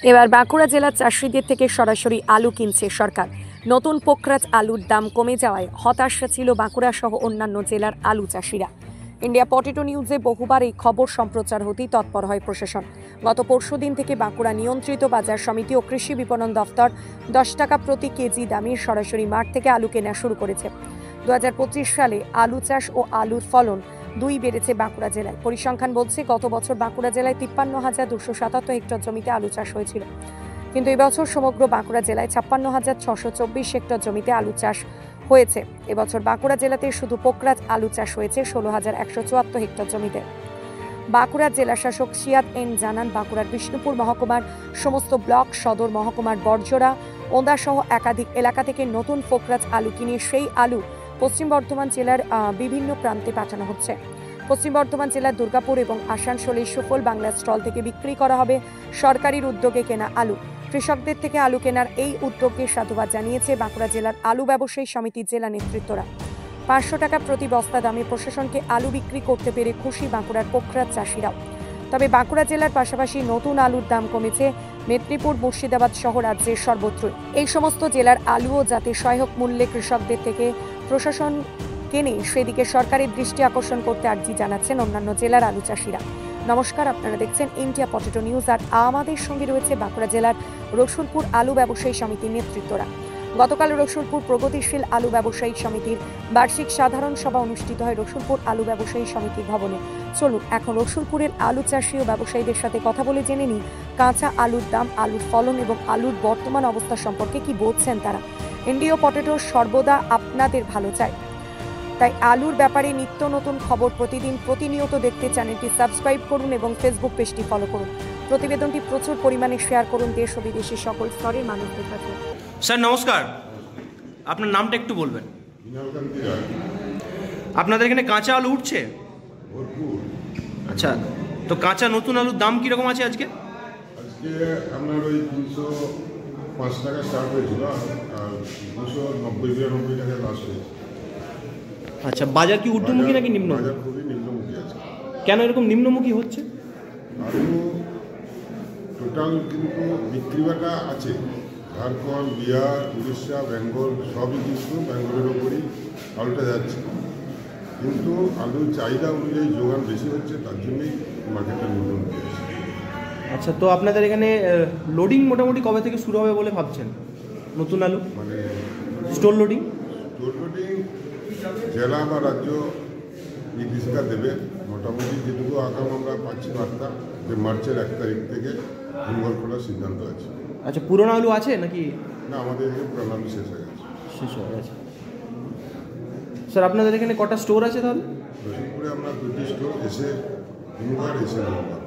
এবার বাঁকুড়া জেলার চাষিদের থেকে সরাসরি আলু কিনছে সরকার। নতুন পোকরাজ আলুর দাম কমে যাওয়ায় হতাশা ছিল বাঁকুড়া সহ অন্যান্য জেলার আলু চাষিরা। ইন্ডিয়া পটেটো নিউজে বহুবার এই খবর সম্প্রচার হতেই তৎপর হয় প্রশাসন। গত পরশুদিন থেকে বাঁকুড়া নিয়ন্ত্রিত বাজার সমিতি ও কৃষি বিপণন দফতর 10 টাকা প্রতি কেজি দামে সরাসরি মাঠ থেকে আলু কেনা শুরু করেছে। 2025 সালে আলু চাষ ও আলুর ফলন দুই বেড়েছে বাঁকুড়া জেলায়। পরিসংখ্যান বলছে গত বছর বাঁকুড়া জেলায় 53,277 হেক্টর জমিতে আলু চাষ হয়েছিল, কিন্তু এবছর সমগ্র বাঁকুড়া জেলায় 56,624 হেক্টর জমিতে আলু চাষ হয়েছে। এবছর বাঁকুড়া জেলাতে শুধু পোকরাজ আলু চাষ হয়েছে 16,174 হেক্টর জমিতে। বাঁকুড়ার জেলা শাসক সিয়াদ এন জানান, বাঁকুড়ার বিষ্ণুপুর মহকুমার সমস্ত ব্লক, সদর মহকুমার বর্জরা, ওন্দা সহ একাধিক এলাকা থেকে নতুন পোকরাজ আলু কিনে সেই আলু পশ্চিম বর্ধমান জেলার বিভিন্ন প্রান্তে পাঠানো হচ্ছে। পশ্চিম বর্ধমান জেলার দুর্গাপুর এবং আসানসোলের সুফল বাংলা স্টল থেকে বিক্রি করা হবে সরকারির উদ্যোগে কেনা আলু। কৃষকদের থেকে আলু কেনার এই উদ্যোগকে সাধুবাদ জানিয়েছে বাঁকুড়া জেলার আলু ব্যবসায়ী সমিতির জেলা নেতৃত্বরা। 500 টাকা প্রতি বস্তা দামে প্রশাসনকে আলু বিক্রি করতে পেরে খুশি বাঁকুড়ার পোকরাজ চাষিরাও। তবে বাঁকুড়া জেলার পাশাপাশি নতুন আলুর দাম কমেছে মেদিনীপুর, মুর্শিদাবাদ সহ রাজ্যের সর্বত্রই। এই সমস্ত জেলার আলুও যাতে সহায়ক মূল্যে কৃষকদের থেকে প্রশাসন কেনে সেদিকে সরকারের দৃষ্টি আকর্ষণ করতে আর্জি জানাচ্ছেন অন্যান্য জেলার আলু চাষিরা। নমস্কার, আপনারা দেখছেন ইন্ডিয়া পটেটো নিউজ, আর আমাদের সঙ্গে রয়েছে বাঁকুড়া জেলার রসুলপুর আলু ব্যবসায়ী সমিতির নেতৃত্বরা। গতকাল রসুলপুর প্রগতিশীল আলু ব্যবসায়ী সমিতির বার্ষিক সাধারণ সভা অনুষ্ঠিত হয় রসুলপুর আলু ব্যবসায়ী সমিতির ভবনে। চলুন এখন রসুলপুরের আলু চাষী ও ব্যবসায়ীদের সাথে কথা বলে জেনে নিই কাঁচা আলুর দাম, আলুর ফলন এবং আলুর বর্তমান অবস্থা সম্পর্কে কি বলছেন তারা। ইন্ডিয়া পটেটো সর্বদা আপনাদের ভালো চায়, তাই আলুর ব্যাপারে নিত্য নতুন খবর প্রতিনিয়ত দেখতে চ্যানেলটি সাবস্ক্রাইব করুন এবং ফেসবুক পেজটি ফলো করুন। প্রতিবেদনটি প্রচুর পরিমাণে শেয়ার করুন দেশ ও বিদেশি সকল স্তরের মানুষদের কাছে। স্যার নমস্কার, আপনার নামটা একটু বলবেন। আপনাদের এখানে কাঁচা আলু উঠছে? আচ্ছা, তো কাঁচা নতুন আলুর দাম কীরকম আছে আজকে? আজকে আপনার ওই 305 টাকা স্টার্ট হয়েছিল আর 290-92 টাকা লাস্ট হয়েছে। আচ্ছা, বাজার কি ঊর্ধ্বমুখী নাকি নিম্নমুখী? বাজার খুবই নিম্নমুখী আছে। কেন এরকম নিম্নমুখী হচ্ছে? আলু টোটাল কিন্তু বিক্রি বাটা আছে, ঝাড়খণ্ড, বিহার, উড়িষ্যা, বেঙ্গল সবই কিন্তু বেঙ্গলের ওপরই আলুটা যাচ্ছে, কিন্তু আলুর চাহিদা অনুযায়ী যোগান বেশি হচ্ছে, তার জন্যই মার্কেটটা নিম্নমুখী আছে। আচ্ছা, তো আপনাদের এখানে লোডিং মোটামুটি কবে থেকে শুরু হবে বলে ভাবছেন? নতুন আলু মানে স্টোর লোডিং জেলা বা রাজ্য নির্দেশিকা দেবে। মোটামুটি যেটুকু আগাম আমরা পাচ্ছি বার্তা যে মার্চের 1 তারিখ থেকে হিমঘর খোলার সিদ্ধান্ত আছে। আচ্ছা, পুরোনো আলু আছে নাকি? না, আমাদের এখানে পুরোনো আলু শেষ হয়ে গেছে। শেষ হয়ে গেছে। স্যার আপনাদের এখানে কটা স্টোর আছে তাহলে? রসুলপুরে আমরা 2টি স্টোর, এসে হিমঘর, এসে হিমঘর।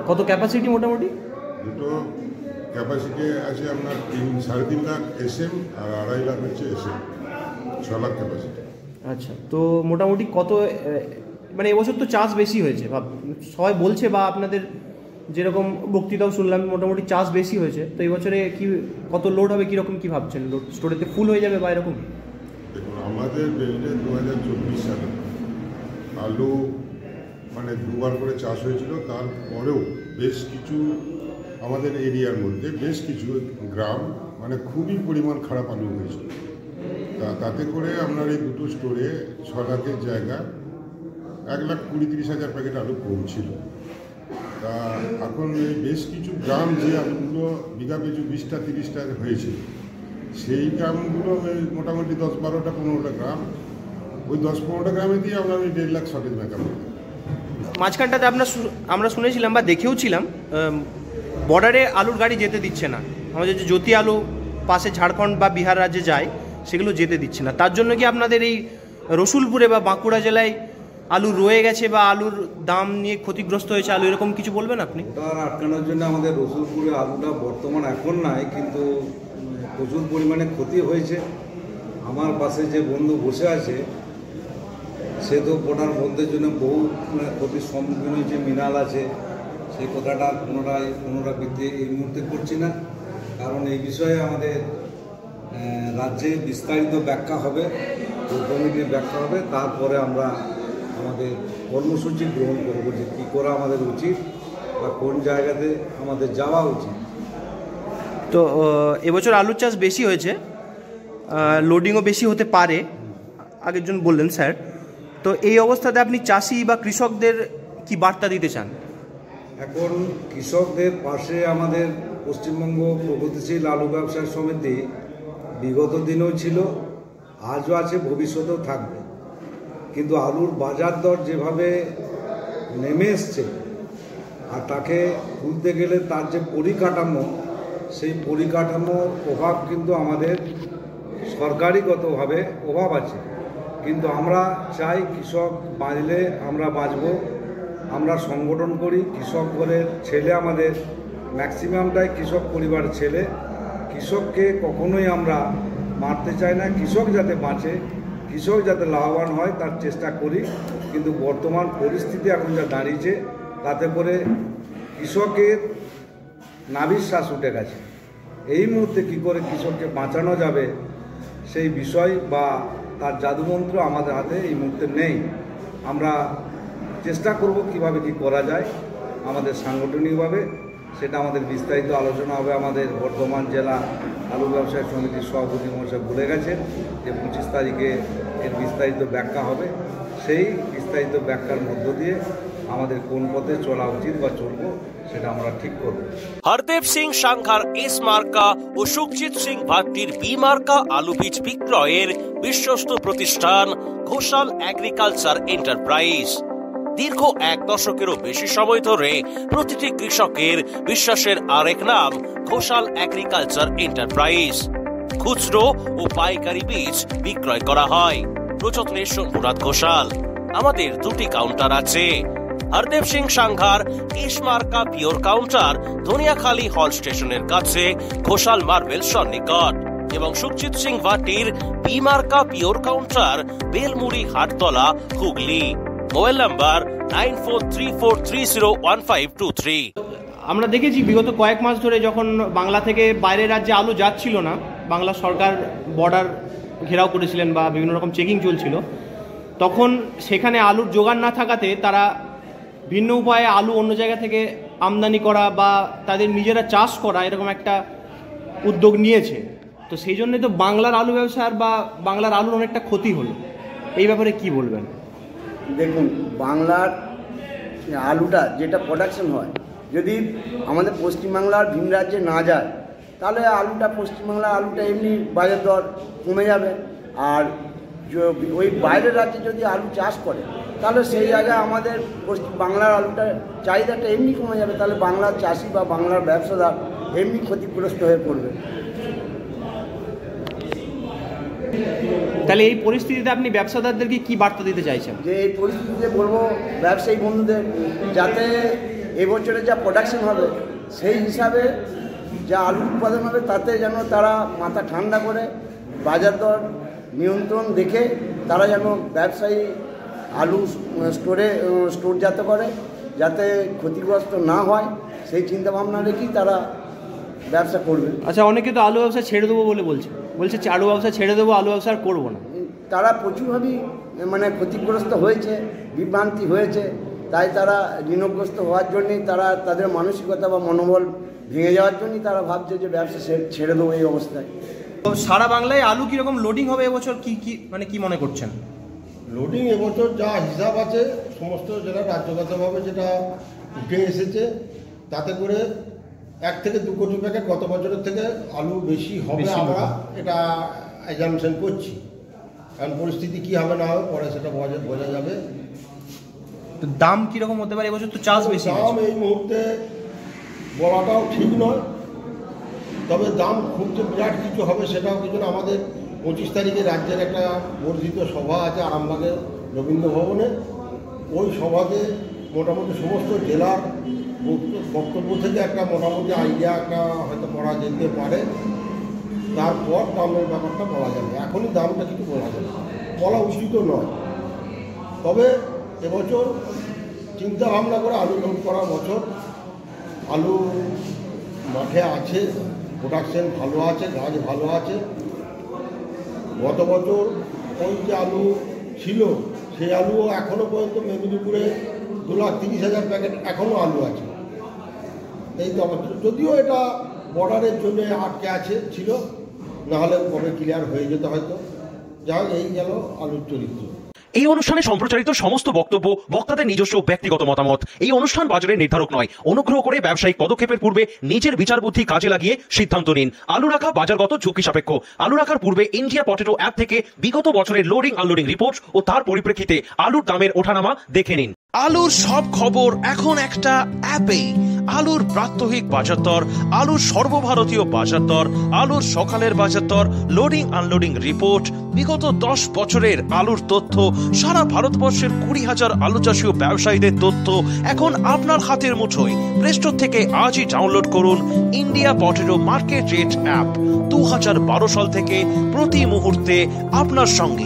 কত ক্যাপাসিটি মোটামুটি? দুটো ক্যাপাসিটি আছে আপনার 3.5 লাখ এসএম আর 2.5 লাখ হচ্ছে এসএম, 6 লাখ ক্যাপাসিটি। আচ্ছা, তো মোটামুটি কত, মানে এবছর তো চাষ বেশি হয়েছে সবাই বলছে, বা আপনাদের যেরকম বক্তৃতাও শুনলাম মোটামুটি চাষ বেশি হয়েছে, তো এবছরে কি কত লোড হবে, কীরকম কী ভাবছেন? লোড স্টোরেতে ফুল হয়ে যাবে বা এরকম? দেখুন, আমাদের বেল্টে 2024 সালে আলু মানে 2বার করে চাষ হয়েছিল, তারপরেও বেশ কিছু আমাদের এরিয়ার মধ্যে বেশ কিছু গ্রাম মানে খুবই পরিমাণ খারাপ আলু হয়েছিল। তাতে করে আপনার এই দুটো স্টোরে 6 লাখের জায়গা 1,20,30,000 প্যাকেট আলু পৌঁছিল। তা এখন এই বেশ কিছু গ্রাম যে আলুগুলো বিঘা পিছু 20-30 হয়েছিল, সেই গ্রামগুলো মোটামুটি 10-12-15টা গ্রাম, ওই 10-15টা গ্রামে দিয়ে আপনার ওই 1.5 লাখ শর্টেজ মেকআপ হবে। মাঝখানটাতে আমরা শুনেছিলাম বা দেখেও ছিলাম, বর্ডারে আলুর গাড়ি যেতে দিচ্ছে না। আমাদের যে জ্যোতি আলু পাশে ঝাড়খণ্ড বা বিহার রাজ্যে যায়, সেগুলো যেতে দিচ্ছে না। তার জন্য কি আপনাদের এই রসুলপুরে বা বাঁকুড়া জেলায় আলু রয়ে গেছে বা আলুর দাম নিয়ে ক্ষতিগ্রস্ত হয়েছে আলু, এরকম কিছু বলবেন আপনি? তার আটকানোর জন্য আমাদের রসুলপুরে আলুটা বর্তমান এখন নাই, কিন্তু প্রচুর পরিমাণে ক্ষতি হয়েছে। আমার পাশে যে বন্ধু বসে আছে, সে তো বর্ডার বন্ধের জন্য বহু ক্ষতির সম্মুখীন হয়েছে। মিনাল আছে, সেই কথাটা পুনরাবৃত্তি এই মুহূর্তে করছি না, কারণ এই বিষয়ে আমাদের রাজ্যে বিস্তারিত ব্যাখ্যা হবে, কমিটির ব্যাখ্যা হবে, তারপরে আমরা আমাদের কর্মসূচি গ্রহণ করবো যে কী করা আমাদের উচিত বা কোন জায়গাতে আমাদের যাওয়া উচিত। তো এবছর আলুর চাষ বেশি হয়েছে, লোডিংও বেশি হতে পারে আগের জন বললেন স্যার। তো এই অবস্থাতে আপনি চাষি বা কৃষকদের কি বার্তা দিতে চান? এখন কৃষকদের পাশে আমাদের পশ্চিমবঙ্গ প্রগতিশীল আলু ব্যবসায়ী সমিতি বিগত দিনেও ছিল, আজও আছে, ভবিষ্যতেও থাকবে। কিন্তু আলুর বাজার দর যেভাবে নেমে এসছে, আর তাকে তুলতে গেলে তার যে পরিকাঠামো, সেই পরিকাঠামোর অভাব কিন্তু আমাদের সরকারিগতভাবে অভাব আছে। কিন্তু আমরা চাই কৃষক বাঁচলে আমরা বাঁচব। আমরা সংগঠন করি, কৃষকদের ছেলে আমাদের ম্যাক্সিমামটাই কৃষক পরিবারের ছেলে। কৃষককে কখনোই আমরা মারতে চাই না, কৃষক যাতে বাঁচে, কৃষক যাতে লাভবান হয় তার চেষ্টা করি। কিন্তু বর্তমান পরিস্থিতি এখন যা দাঁড়িয়েছে, তাতে করে কৃষকের নাভির শ্বাস উঠে গেছে। এই মুহূর্তে কী করে কৃষককে বাঁচানো যাবে সেই বিষয় বা তার জাদুমন্ত্র আমাদের হাতে এই মুহূর্তে নেই। আমরা চেষ্টা করব কিভাবে কি করা যায় আমাদের সাংগঠনিকভাবে, সেটা আমাদের বিস্তারিত আলোচনা হবে। আমাদের বর্ধমান জেলা আলু ব্যবসায়ী সমিতির সভাপতি মহাশয় বলে গেছেন যে 25 তারিখে এর বিস্তারিত ব্যাখ্যা হবে। সেই বিস্তারিত ব্যাখ্যার মধ্য দিয়ে আমাদের কোন পথে চলা উচিত বা চলব সেটা আমরা ঠিক করব। হরদেব সিং সাংঘার এস মার্কা ও সুখজিৎ সিং ভাট্টির বি মার্কা আলু বীজ বিক্রয়ের বিশ্বস্ত প্রতিষ্ঠান ঘোষাল এগ্রিকালচার এন্টারপ্রাইজ। দীর্ঘ 1 দশকেরও বেশি সময় ধরে প্রতিটি কৃষকের বিশ্বাসের আরেক নাম ঘোষাল এগ্রিকালচার এন্টারপ্রাইজ। খুচরো ও পাইকারি বীজ বিক্রয় করা হয়। প্রযত্নে শম্ভুনাথ ঘোষাল। আমাদের 2টি কাউন্টার আছে। হরদেব সিং সাংঘার এস মার্কা পিওর কাউন্টার ধনিয়াখালী হল স্টেশনের কাছে ঘোষাল মার্বেল সন্নিকট, এবং সুখজিৎ সিং ভাটির বি মার্কা pure counter Belmuri Hattala Hooghly. Mobile number 9434301523। আমরা দেখেছি বিগত কয়েক মাস ধরে যখন বাংলা থেকে বাইরের রাজ্যে আলু যাচ্ছিল না, বাংলা সরকার বর্ডার ঘেরাও করেছিলেন বা বিভিন্ন রকম চেকিং চলছিল, তখন সেখানে আলুর জোগান না থাকাতে তারা ভিন্ন উপায়ে আলু অন্য জায়গা থেকে আমদানি করা বা তাদের নিজেরা চাষ করা এরকম একটা উদ্যোগ নিয়েছে। তো সেই জন্যই তো বাংলার আলু ব্যবসার বা বাংলার আলুর অনেকটা ক্ষতি হলো। এই ব্যাপারে কি বলবেন? দেখুন, বাংলার আলুটা যেটা প্রোডাকশন হয়, যদি আমাদের পশ্চিমবাংলার ভিন রাজ্যে না যায়, তাহলে আলুটা পশ্চিমবাংলার আলুটা এমনি বাজার দর কমে যাবে। আর ওই বাইরের রাজ্যে যদি আলু চাষ করে, তাহলে সেই জায়গায় আমাদের বাংলার আলুটার চাহিদাটা এমনি কমে যাবে। তাহলে বাংলার চাষি বা বাংলার ব্যবসাদার এমনি ক্ষতিগ্রস্ত হয়ে পড়বে। তাহলে এই পরিস্থিতিতে আপনি ব্যবসাদারদেরকে কি বার্তা দিতে চাইছেন? যে এই পরিস্থিতিতে বলবো ব্যবসায়ী বন্ধুদের, যাতে এবছরে যা প্রোডাকশন হবে সেই হিসাবে যা আলু উৎপাদন হবে তাতে যেন তারা মাথা ঠান্ডা করে বাজার দর নিয়ন্ত্রণ দেখে তারা যেন ব্যবসায়ী আলু স্টোরজাত করে, যাতে ক্ষতিগ্রস্ত না হয় সেই চিন্তাভাবনা রেখেই তারা ব্যবসা করবে। আচ্ছা, অনেকে তো আলু ব্যবসা ছেড়ে দেবো বলছে আলু ব্যবসা ছেড়ে দেবো, আলু ব্যবসা আর করবো না। তারা প্রচুরভাবেই ক্ষতিগ্রস্ত হয়েছে, বিভ্রান্তি হয়েছে, তাই তারা ঋণগ্রস্ত হওয়ার জন্যই তারা তাদের মানসিকতা বা মনোবল ভেঙে যাওয়ার জন্যই তারা ভাবছে যে ব্যবসা ছেড়ে দেবো এই অবস্থায়। তো সারা বাংলায় আলু কীরকম লোডিং হবে এবছর, কি মনে করছেন? লোডিং এবছর যা হিসাব আছে সমস্ত যেটা রাজ্যগতভাবে যেটা উঠে এসেছে, তাতে করে 1 থেকে 2 কোটি প্যাকেট গত বছরের থেকে আলু বেশি হবে আমরা এটা অ্যাজামশন করছি। কারণ পরিস্থিতি কী হবে না হবে পরে সেটা বোঝা যাবে। তো দাম কীরকম হতে পারে এবছর? তো চাষ বেশি, দাম এই মুহূর্তে বলাটাও ঠিক নয়, তবে দাম খুব যে বিরাট কিছু হবে সেটাও কিছু না। আমাদের 25 তারিখে রাজ্যের একটা বর্ধিত সভা আছে আরামবাগের রবীন্দ্র ভবনে। ওই সভাতে মোটামুটি সমস্ত জেলার বক্তব্য থেকে একটা মোটামুটি আইডিয়া একটা হয়তো করা যেতে পারে। তারপর দামের ব্যাপারটা বলা যাবে। এখনই দামটা কিছু বলা উচিত নয়। তবে এবছর চিন্তা ভাবনা করে আলু লোড করা বছর, আলু মাঠে আছে, প্রোডাকশন ভালো আছে, গাছ ভালো আছে। গত বছর ওই যে আলু ছিল সেই আলুও এখনও পর্যন্ত মেদিনীপুরে 2,30,000 প্যাকেট এখনও আলু আছে। এই তো যদিও এটা বর্ডারের জন্য আটকে ছিল, নাহলে কবে ক্লিয়ার হয়ে যেত হয়তো। যা হোক, এই গেল আলুর চরিত্র। এই অনুষ্ঠানে সম্প্রচারিত সমস্ত বক্তব্য বক্তাদের নিজস্ব ব্যক্তিগত মতামত। এই অনুষ্ঠান বাজারের নির্ধারক নয়। অনুগ্রহ করে ব্যবসায়িক পদক্ষেপের পূর্বে নিজের বিচার বুদ্ধি কাজে লাগিয়ে সিদ্ধান্ত নিন। আলু রাখা বাজারগত ঝুঁকি সাপেক্ষ। আলু রাখার পূর্বে ইন্ডিয়া পটেটো অ্যাপ থেকে বিগত বছরের লোডিং আনলোডিং রিপোর্ট ও তার পরিপ্রেক্ষিতে আলুর দামের ওঠানামা দেখে নিন। আলুর সব খবর এখন একটা অ্যাপেই। আলুর প্রাত্যহিক বাজার দর, আলুর সর্বভারতীয় বাজার দর, আলুর সকালের বাজার দর, লোডিং আনলোডিং রিপোর্ট, বিগত 10 বছরের আলুর তথ্য, সারা ভারতবর্ষের 20,000 আলু চাষী ও ব্যবসায়ীদের তথ্য এখন আপনার হাতের মুঠোয়। প্লে স্টোর থেকে আজই ডাউনলোড করুন India potato market rate app. 2012 সাল থেকে প্রতি মুহূর্তে আপনার সঙ্গে।